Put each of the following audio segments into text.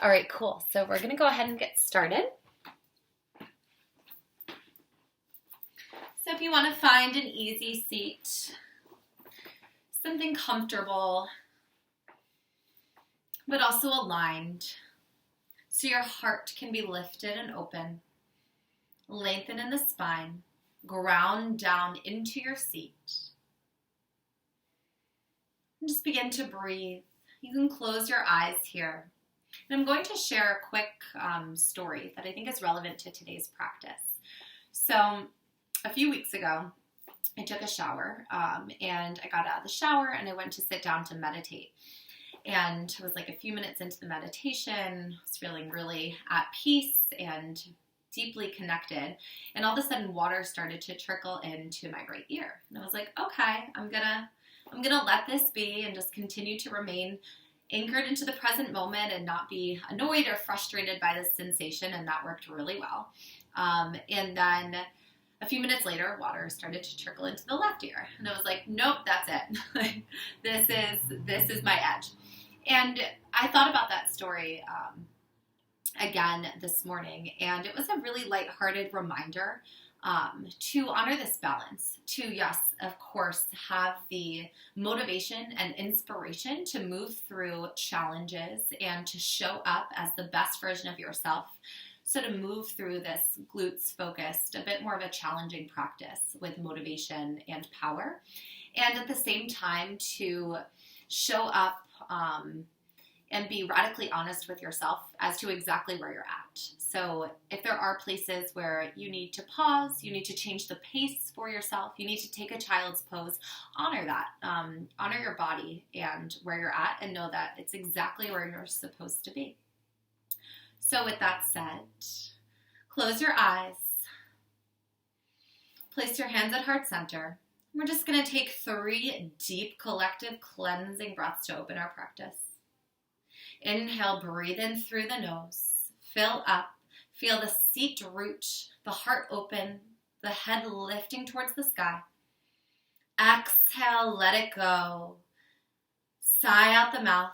All right, cool. So we're going to go ahead and get started. So if you want to find an easy seat, something comfortable, but also aligned, so your heart can be lifted and open, lengthen in the spine, ground down into your seat. And just begin to breathe. You can close your eyes here. And I'm going to share a quick story that I think is relevant to today's practice. So a few weeks ago, I took a shower and I got out of the shower and I went to sit down to meditate. And I was like a few minutes into the meditation, I was feeling really at peace and deeply connected. And all of a sudden water started to trickle into my right ear. And I was like, okay, I'm gonna let this be and just continue to remain anchored into the present moment and not be annoyed or frustrated by this sensation. And that worked really well. And then a few minutes later, water started to trickle into the left ear. And I was like, nope, that's it. This is my edge. And I thought about that story again this morning, and it was a really lighthearted reminder to honor this balance, to, yes, of course, have the motivation and inspiration to move through challenges and to show up as the best version of yourself. So to move through this glutes focused, a bit more of a challenging practice with motivation and power. And at the same time to show up and be radically honest with yourself as to exactly where you're at. So if there are places where you need to pause, you need to change the pace for yourself, you need to take a child's pose, honor that. Honor your body and where you're at and know that it's exactly where you're supposed to be. So with that said, close your eyes, place your hands at heart center. We're just going to take 3 deep collective cleansing breaths to open our practice. Inhale, breathe in through the nose, fill up, feel the seat root, the heart open, the head lifting towards the sky. Exhale, let it go. Sigh out the mouth,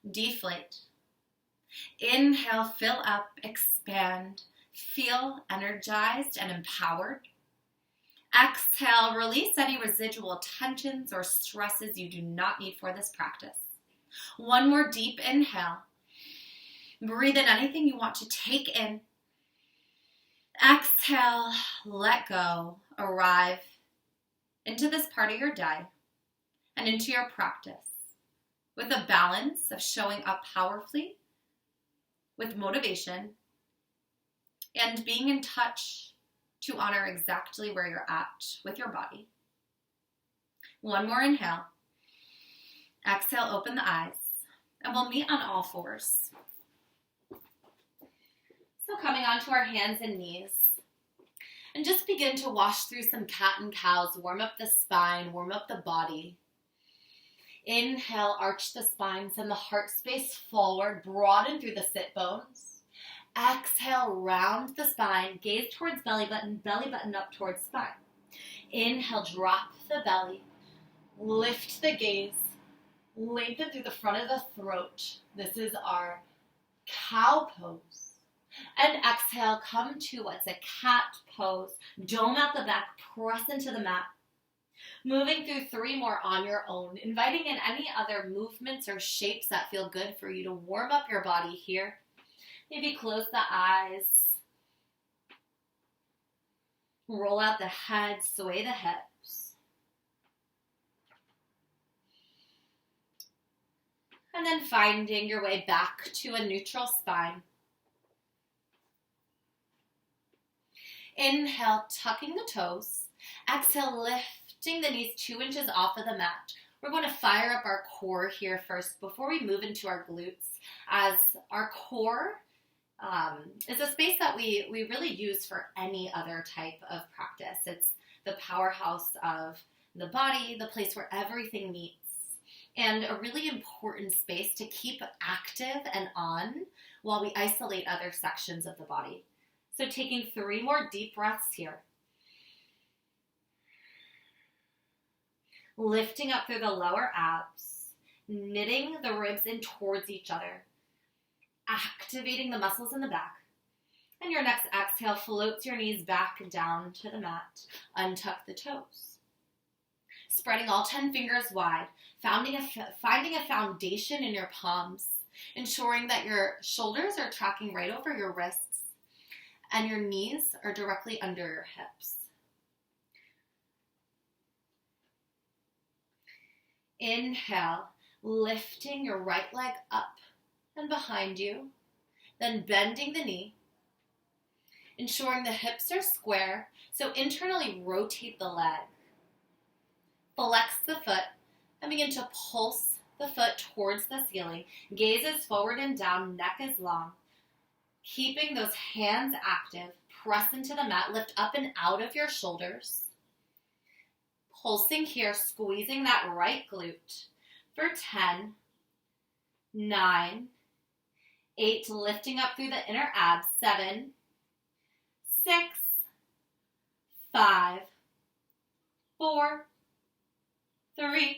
deflate. Inhale, fill up, expand, feel energized and empowered. Exhale, release any residual tensions or stresses you do not need for this practice. One more deep inhale. Breathe in anything you want to take in. Exhale, let go. Arrive into this part of your day and into your practice with a balance of showing up powerfully, with motivation, and being in touch to honor exactly where you're at with your body. One more inhale. Exhale, open the eyes, and we'll meet on all fours. So coming onto our hands and knees, and just begin to wash through some cat and cows, warm up the spine, warm up the body. Inhale, arch the spine, send the heart space forward, broaden through the sit bones. Exhale, round the spine, gaze towards belly button up towards spine. Inhale, drop the belly, lift the gaze, lengthen through the front of the throat. This is our cow pose. And exhale, come to what's a cat pose. Dome out the back, press into the mat. Moving through 3 more on your own, inviting in any other movements or shapes that feel good for you to warm up your body here. Maybe close the eyes. Roll out the head, sway the hips. And then finding your way back to a neutral spine. Inhale, tucking the toes. Exhale, lifting the knees 2 inches off of the mat. We're going to fire up our core here first before we move into our glutes, as our core is a space that we really use for any other type of practice. It's the powerhouse of the body, the place where everything meets, and a really important space to keep active and on while we isolate other sections of the body. So taking 3 more deep breaths here. Lifting up through the lower abs, knitting the ribs in towards each other. activating the muscles in the back. And your next exhale floats your knees back down to the mat. Untuck the toes. Spreading all 10 fingers wide, finding a foundation in your palms, ensuring that your shoulders are tracking right over your wrists and your knees are directly under your hips. Inhale, lifting your right leg up and behind you, then bending the knee, ensuring the hips are square, so internally rotate the leg. Flex the foot and begin to pulse the foot towards the ceiling. Gaze is forward and down, neck is long. Keeping those hands active, press into the mat, lift up and out of your shoulders. Pulsing here, squeezing that right glute for 10, 9, 8, lifting up through the inner abs, 7, 6, 5, 4, 3,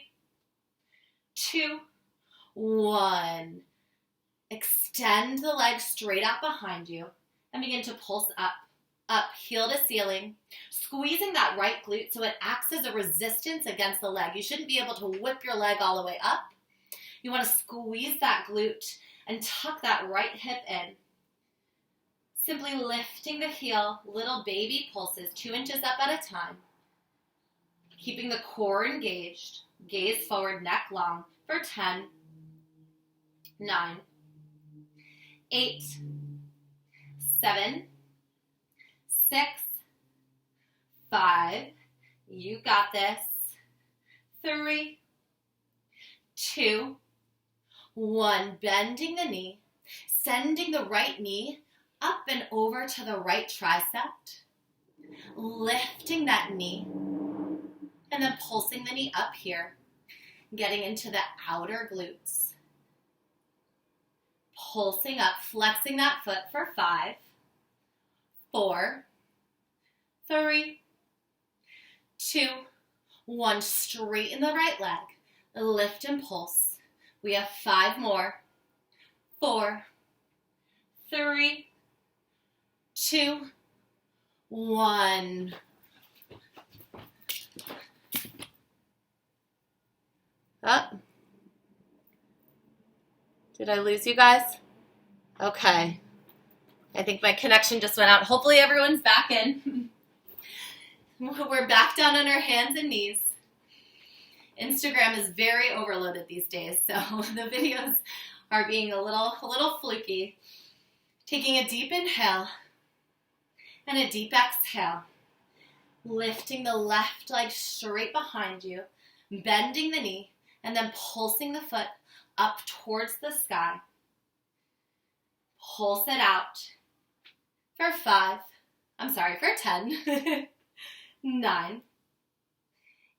2, 1. Extend the legs straight out behind you and begin to pulse up, heel to ceiling, squeezing that right glute so it acts as a resistance against the leg. You shouldn't be able to whip your leg all the way up. You want to squeeze that glute and tuck that right hip in. Simply lifting the heel, little baby pulses, 2 inches up at a time. Keeping the core engaged, gaze forward, neck long for 10, 9, 8, 7, 6, 5, you got this, 3, 2, 1, bending the knee, sending the right knee up and over to the right tricep, lifting that knee, and then pulsing the knee up here, getting into the outer glutes. Pulsing up, flexing that foot for 5, 4, 3, 2, 1. Straighten the right leg. Lift and pulse. We have 5 more. 4, 3, 2, 1. Up. Did I lose you guys? Okay. I think my connection just went out. Hopefully everyone's back in. We're back down on our hands and knees. Instagram is very overloaded these days, so the videos are being a little fluky. Taking a deep inhale and a deep exhale. Lifting the left leg straight behind you, bending the knee, and then pulsing the foot up towards the sky. Pulse it out for 10, 9,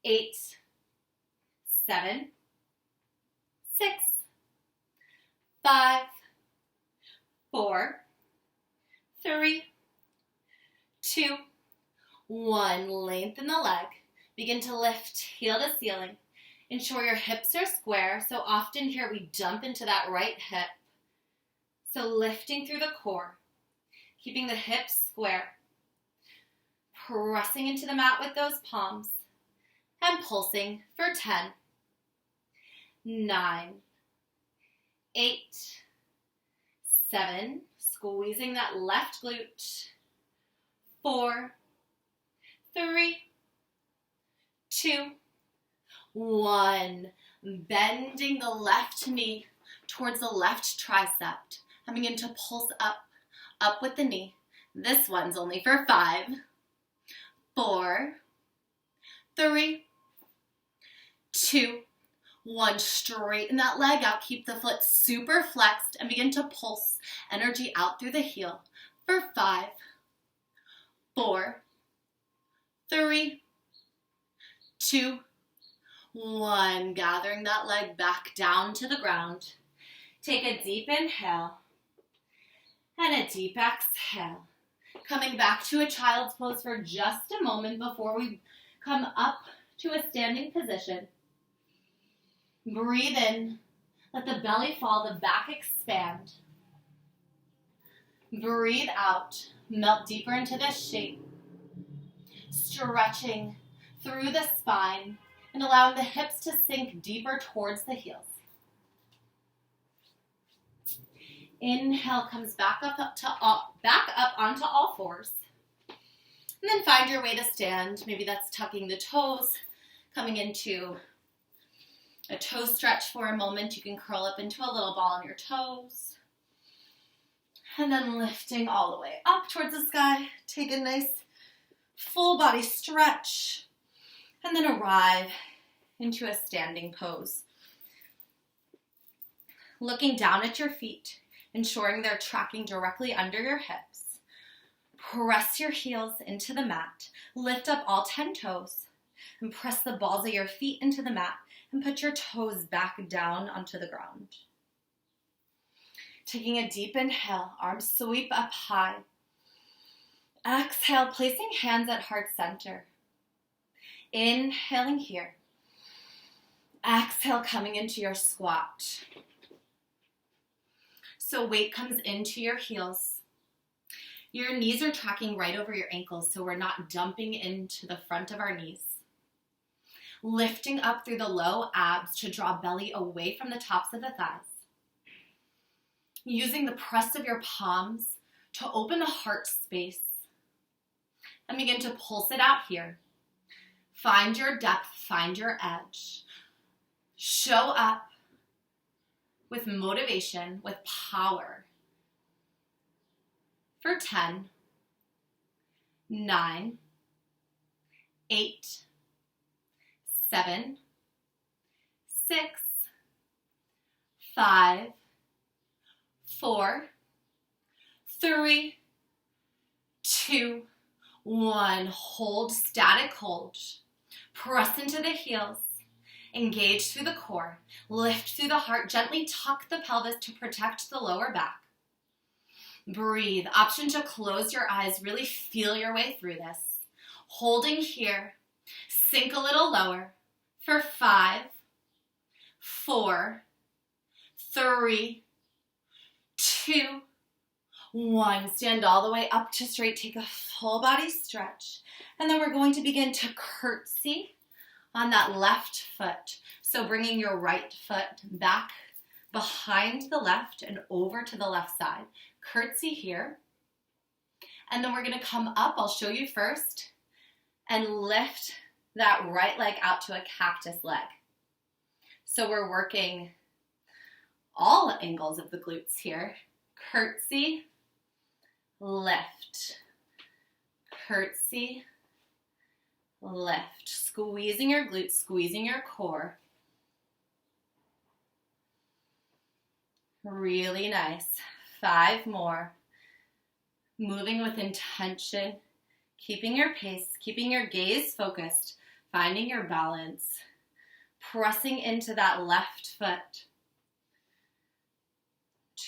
8, 7, 6, 5, 4, 3, 2, 1. Lengthen the leg. Begin to lift heel to ceiling. Ensure your hips are square. So often here we jump into that right hip. So lifting through the core. Keeping the hips square. Pressing into the mat with those palms. And pulsing for 10, 9, 8, 7. Squeezing that left glute. 4, 3, 2, 1. Bending the left knee towards the left tricep. And begin to pulse up with the knee. This one's only for 5, 4, 3, 2, 1. Straighten that leg out. Keep the foot super flexed and begin to pulse energy out through the heel for 5, 4, 3, 2, 1. Gathering that leg back down to the ground. Take a deep inhale and a deep exhale. Coming back to a child's pose for just a moment before we come up to a standing position. Breathe in. Let the belly fall, the back expand. Breathe out. Melt deeper into this shape. Stretching through the spine and allowing the hips to sink deeper towards the heels. Inhale comes back up onto all fours. And then find your way to stand. Maybe that's tucking the toes, coming into a toe stretch for a moment. You can curl up into a little ball on your toes. And then lifting all the way up towards the sky. Take a nice full body stretch. And then arrive into a standing pose. Looking down at your feet, ensuring they're tracking directly under your hips. Press your heels into the mat. Lift up all 10 toes. And press the balls of your feet into the mat. And put your toes back down onto the ground. Taking a deep inhale, arms sweep up high. Exhale, placing hands at heart center. Inhaling here. Exhale, coming into your squat. So weight comes into your heels. Your knees are tracking right over your ankles, so we're not dumping into the front of our knees. Lifting up through the low abs to draw belly away from the tops of the thighs. Using the press of your palms to open the heart space. And begin to pulse it out here. Find your depth, find your edge. Show up with motivation, with power. For 10, 9, 8, 7, 6, 5, 4, 3, 2, 1. Hold, static hold. Press into the heels. Engage through the core. Lift through the heart. Gently tuck the pelvis to protect the lower back. Breathe. Option to close your eyes. Really feel your way through this. Holding here. Sink a little lower. For 5, 4, 3, 2, 1. Stand all the way up to straight. Take a full body stretch. And then we're going to begin to curtsy on that left foot. So bringing your right foot back behind the left and over to the left side. Curtsy here. And then we're going to come up. I'll show you first. And lift that right leg out to a cactus leg. So we're working all angles of the glutes here. Curtsy, lift, curtsy, lift. Squeezing your glutes, squeezing your core. Really nice. 5 more. Moving with intention, keeping your pace, keeping your gaze focused, finding your balance, pressing into that left foot.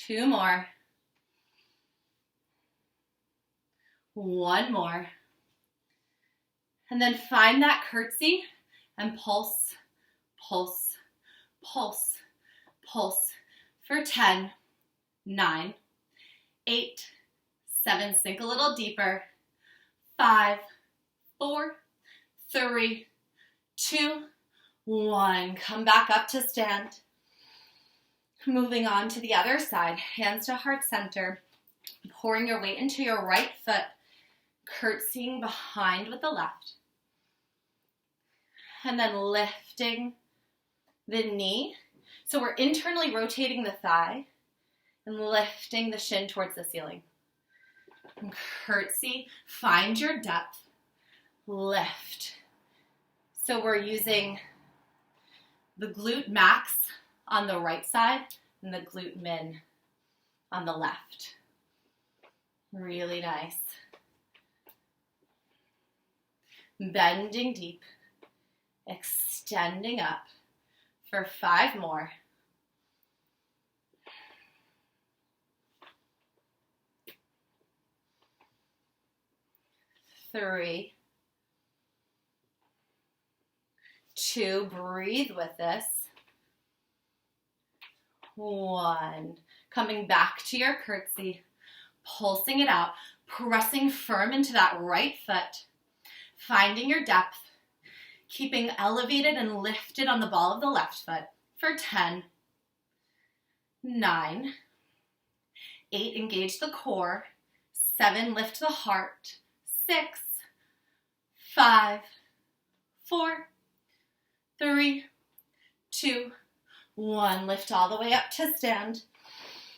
2 more. 1 more. And then find that curtsy and pulse, pulse, pulse, pulse for 10, 9, 8, 7, sink a little deeper, 5, 4, 3, 2, 1. Come back up to stand. Moving on to the other side, hands to heart center, pouring your weight into your right foot, curtsying behind with the left. And then lifting the knee. So we're internally rotating the thigh and lifting the shin towards the ceiling. And curtsy, find your depth, lift. So we're using the glute max on the right side and the glute min on the left. Really nice. Bending deep, extending up for 5 more. 3, 2, breathe with this. 1, coming back to your curtsy, pulsing it out, pressing firm into that right foot, finding your depth, keeping elevated and lifted on the ball of the left foot for 10, 9, 8, engage the core, 7, lift the heart, 6, 5, 4, 3, 2, 1. Lift all the way up to stand.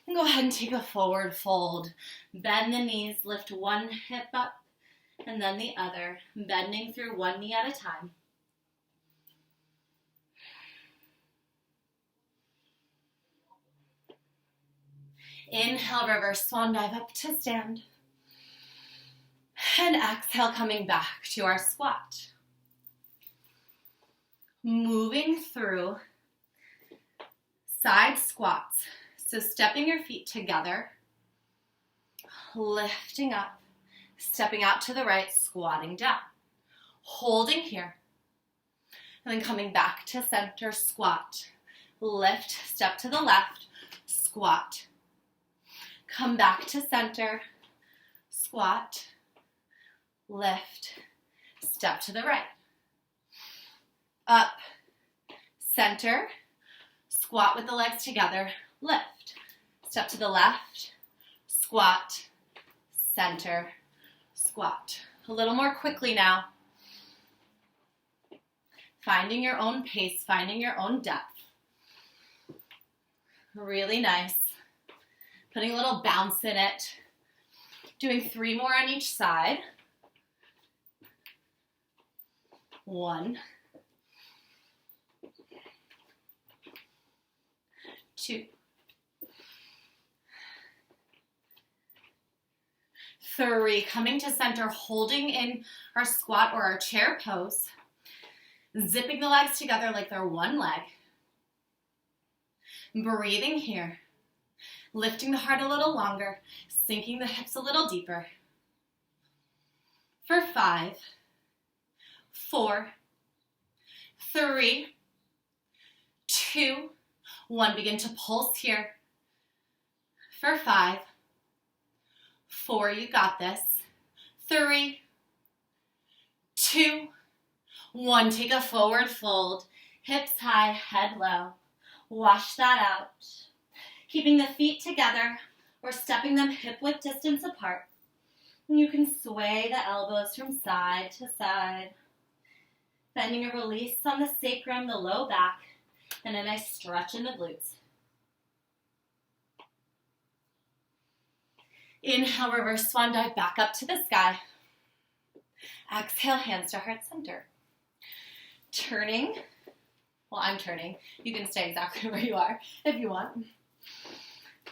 And go ahead and take a forward fold. Bend the knees, lift one hip up and then the other, bending through one knee at a time. Inhale, reverse swan dive up to stand. And exhale, coming back to our squat. Moving through side squats. So stepping your feet together, lifting up, stepping out to the right, squatting down. Holding here. And then coming back to center, squat. Lift, step to the left, squat. Come back to center, squat, lift, step to the right. Up, center, squat with the legs together, lift. Step to the left, squat, center, squat. A little more quickly now. Finding your own pace, finding your own depth. Really nice. Putting a little bounce in it. Doing 3 more on each side. 1, 2, 3. Coming to center, holding in our squat or our chair pose. Zipping the legs together like they're one leg. Breathing here. Lifting the heart a little longer, sinking the hips a little deeper. For 5, 4, 3, 2, 1. Begin to pulse here. For 5, 4, you got this. 3, 2, 1. Take a forward fold. Hips high, head low. Wash that out. Keeping the feet together or stepping them hip-width distance apart. And you can sway the elbows from side to side. Finding a release on the sacrum, the low back, and a nice stretch in the glutes. Inhale, reverse swan dive back up to the sky. Exhale, hands to heart center. Turning. Well, I'm turning. You can stay exactly where you are if you want.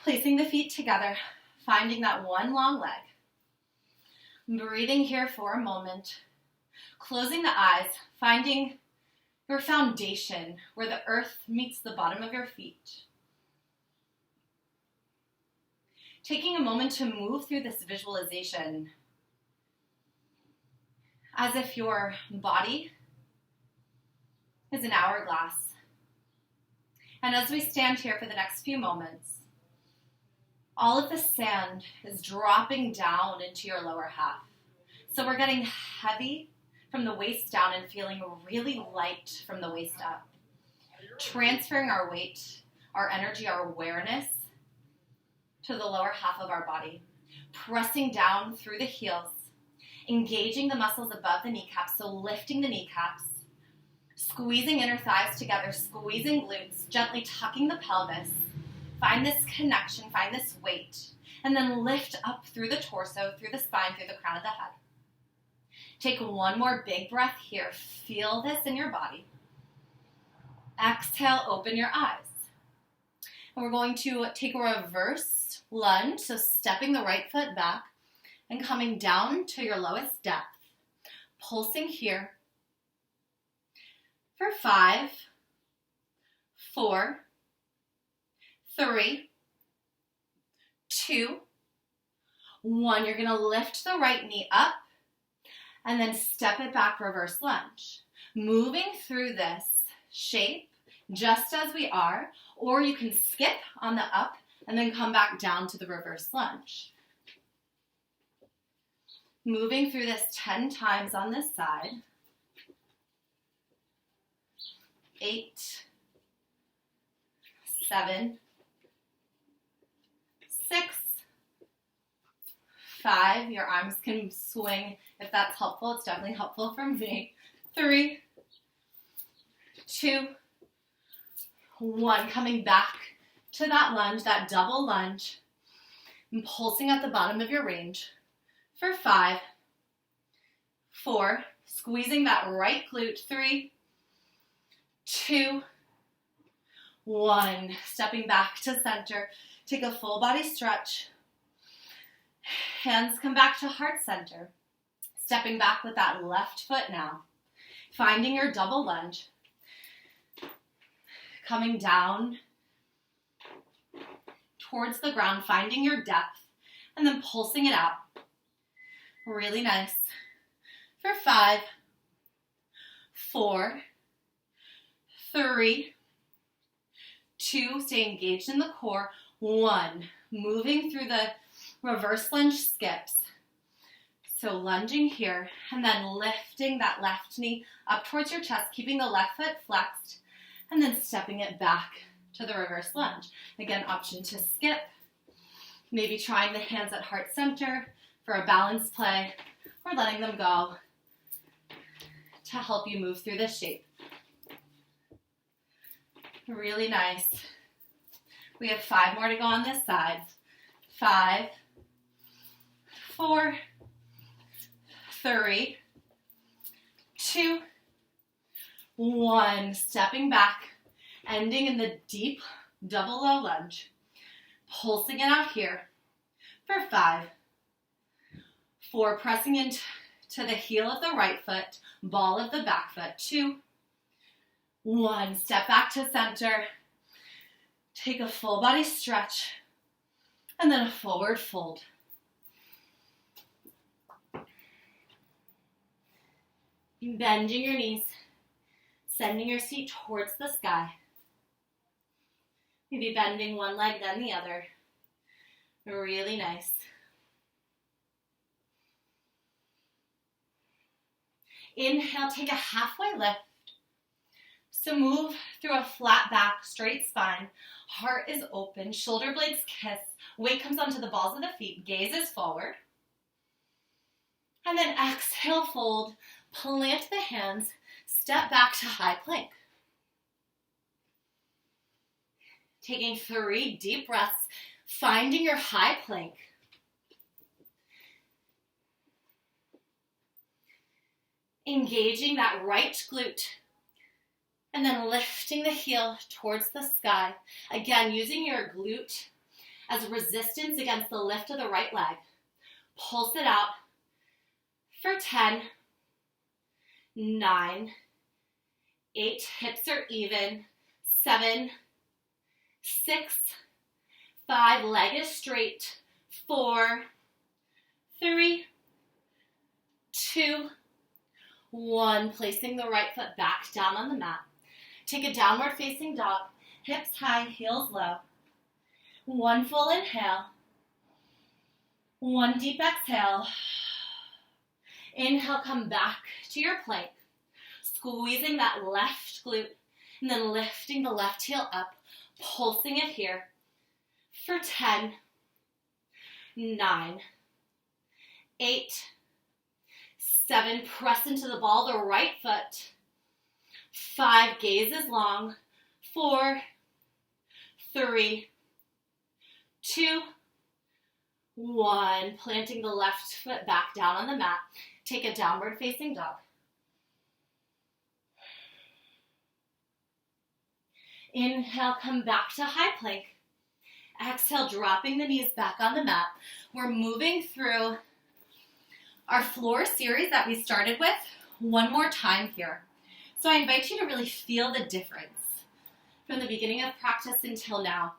Placing the feet together, finding that one long leg. Breathing here for a moment. Closing the eyes, finding your foundation where the earth meets the bottom of your feet. Taking a moment to move through this visualization as if your body is an hourglass. And as we stand here for the next few moments, all of the sand is dropping down into your lower half. So we're getting heavy from the waist down and feeling really light from the waist up. Transferring our weight, our energy, our awareness to the lower half of our body. Pressing down through the heels. Engaging the muscles above the kneecaps, so lifting the kneecaps. Squeezing inner thighs together, squeezing glutes, gently tucking the pelvis. Find this connection, find this weight, and then lift up through the torso, through the spine, through the crown of the head. Take one more big breath here. Feel this in your body. Exhale, open your eyes. And we're going to take a reverse lunge, so stepping the right foot back and coming down to your lowest depth. Pulsing here. For 5, 4, 3, 2, 1. You're going to lift the right knee up and then step it back, reverse lunge. Moving through this shape just as we are, or you can skip on the up and then come back down to the reverse lunge. Moving through this 10 times on this side. 8, 7, 6, 5. Your arms can swing if that's helpful. It's definitely helpful for me. 3, 2, 1. Coming back to that lunge, that double lunge, and pulsing at the bottom of your range for 5, 4, squeezing that right glute, 3, 2, 1. Stepping back to center. Take a full body stretch. Hands come back to heart center. Stepping back with that left foot now. Finding your double lunge. Coming down towards the ground, finding your depth, and then pulsing it out. Really nice. For 5, 4, 3, 2, stay engaged in the core. 1, moving through the reverse lunge skips. So lunging here, and then lifting that left knee up towards your chest, keeping the left foot flexed, and then stepping it back to the reverse lunge. Again, option to skip, maybe trying the hands at heart center for a balance play, or letting them go to help you move through this shape. Really nice. We have 5 more to go on this side. 5, 4, 3, 2, 1. Stepping back, ending in the deep double low lunge. Pulsing it out here for 5, 4, pressing into the heel of the right foot, ball of the back foot. 2, 1. Step back to center. Take a full body stretch, and then a forward fold. Bending your knees, sending your seat towards the sky. Maybe bending one leg, then the other. Really nice. Inhale, take a halfway lift. So move through a flat back, straight spine. Heart is open, shoulder blades kiss. Weight comes onto the balls of the feet, gaze is forward. And then exhale, fold, plant the hands, step back to high plank. Taking 3 deep breaths, finding your high plank. Engaging that right glute. And then lifting the heel towards the sky. Again, using your glute as resistance against the lift of the right leg. Pulse it out for 10, 9, 8, hips are even, 7, 6, 5, leg is straight, 4, 3, 2, 1, placing the right foot back down on the mat. Take a downward facing dog, hips high, heels low. 1 full inhale, 1 deep exhale. Inhale, come back to your plank, squeezing that left glute, and then lifting the left heel up, pulsing it here for 10, 9, 8, 7, press into the ball, the right foot. 5, gaze is long. 4, 3, 2, 1. Planting the left foot back down on the mat. Take a downward facing dog. Inhale, come back to high plank. Exhale, dropping the knees back on the mat. We're moving through our floor series that we started with one more time here. So I invite you to really feel the difference from the beginning of practice until now.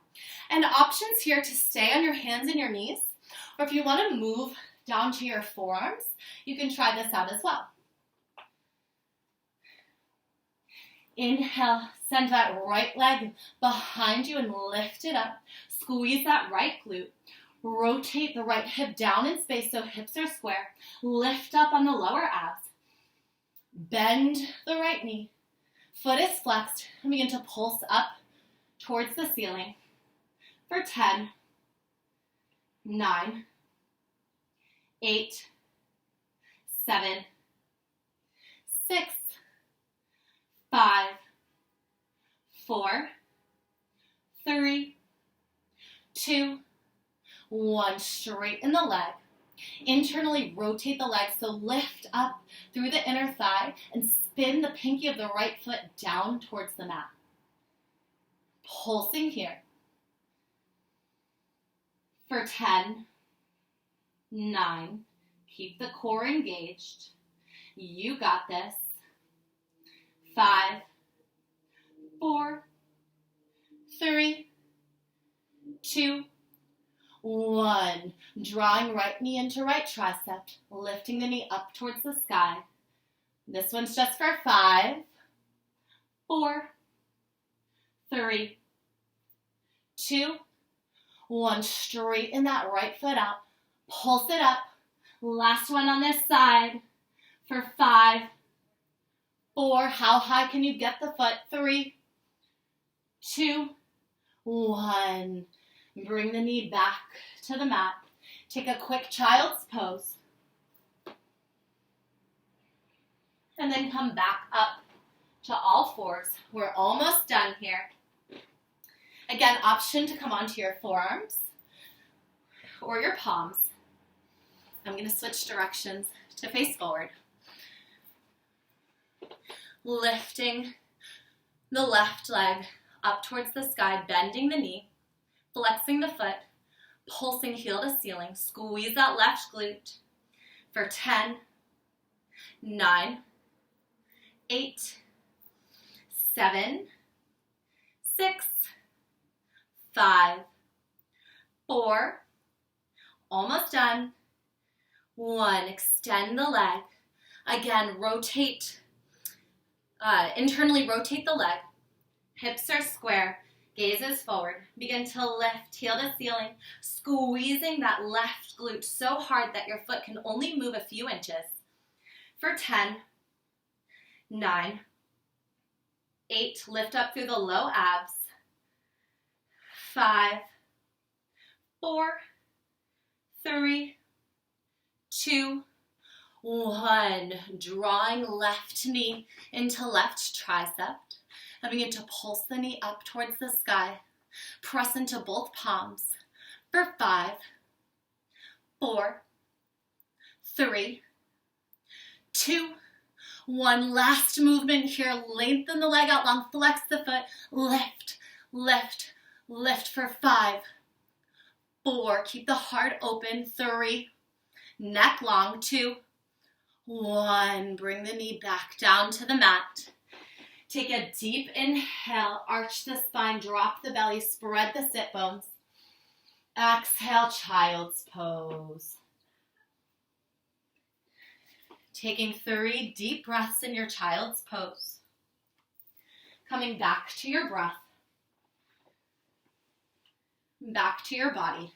And options here to stay on your hands and your knees, or if you want to move down to your forearms, you can try this out as well. Inhale, send that right leg behind you and lift it up. Squeeze that right glute. Rotate the right hip down in space so hips are square. Lift up on the lower abs. Bend the right knee. Foot is flexed and begin to pulse up towards the ceiling for 10, 9, 8, 7, 6, 5, 4, 3, 2, 1. Straighten the leg. Internally rotate the leg, so lift up through the inner thigh and spin the pinky of the right foot down towards the mat. Pulsing here for 10, 9, keep the core engaged. You got this. 5, 4, 3, 2, 1. Drawing right knee into right tricep, lifting the knee up towards the sky. This one's just for 5, 4, 3, 2, 1. Straighten that right foot out. Pulse it up. Last one on this side for 5, 4. How high can you get the foot? 3, 2, 1. Bring the knee back to the mat. Take a quick child's pose. And then come back up to all fours. We're almost done here. Again, option to come onto your forearms or your palms. I'm going to switch directions to face forward. Lifting the left leg up towards the sky, bending the knee, flexing the foot, pulsing heel to ceiling. Squeeze that left glute for 10, 9, 8, 7, 6, 5, 4, almost done, 1. Extend the leg. Again, rotate, internally rotate the leg. Hips are square, gaze is forward. Begin to lift, heel to ceiling, squeezing that left glute so hard that your foot can only move a few inches. For 10, 9, 8, lift up through the low abs. 5, 4, 3, 2, 1. Drawing left knee into left tricep. And begin to pulse the knee up towards the sky. Press into both palms for 5, 4, 3, 2, 1. Last movement here. Lengthen the leg out long. Flex the foot. Lift, lift, lift for 5, 4. Keep the heart open. 3. Neck long. 2, 1. Bring the knee back down to the mat. Take a deep inhale, arch the spine, drop the belly, spread the sit bones. Exhale, child's pose. Taking 3 deep breaths in your child's pose. Coming back to your breath. Back to your body.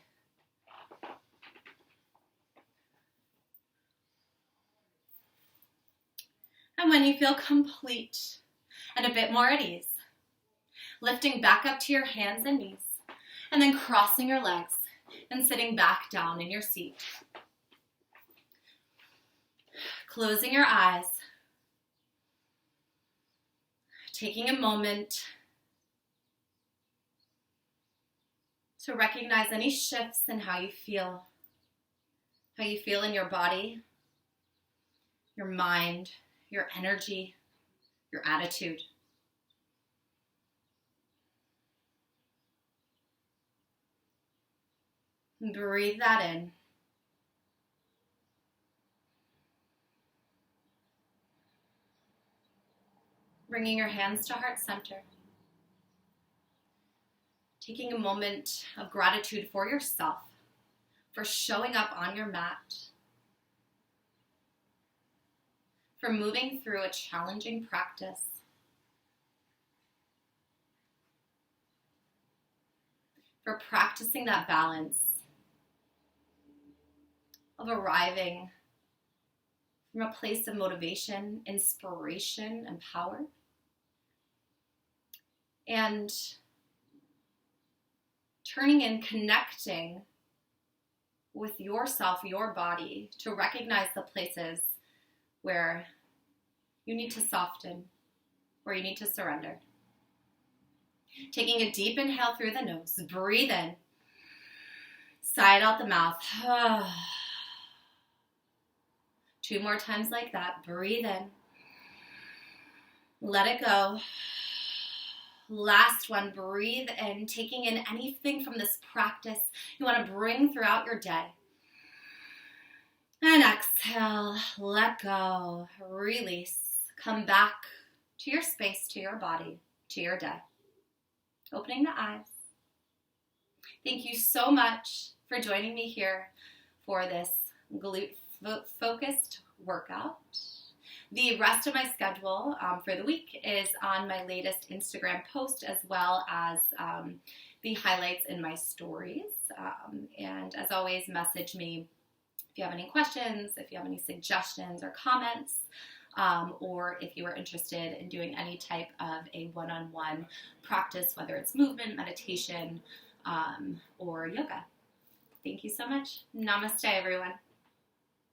And when you feel complete and a bit more at ease, lifting back up to your hands and knees, and then crossing your legs and sitting back down in your seat. Closing your eyes, taking a moment to recognize any shifts in how you feel in your body, your mind, your energy, your attitude. Breathe that in. Bringing your hands to heart center. Taking a moment of gratitude for yourself, for showing up on your mat, for moving through a challenging practice, for practicing that balance of arriving from a place of motivation, inspiration, and power. And turning and connecting with yourself, your body, to recognize the places where you need to soften, where you need to surrender. Taking a deep inhale through the nose, breathe in, sigh out the mouth. 2 more times like that. Breathe in, let it go. Last one, breathe in, taking in anything from this practice you want to bring throughout your day. And exhale, let go, release. Come back to your space, to your body, to your day. Opening the eyes. Thank you so much for joining me here for this glute-focused workout. The rest of my schedule for the week is on my latest Instagram post, as well as the highlights in my stories. And as always, message me if you have any questions, if you have any suggestions or comments, or if you are interested in doing any type of a one-on-one practice, whether it's movement, meditation, or yoga. Thank you so much. Namaste, everyone.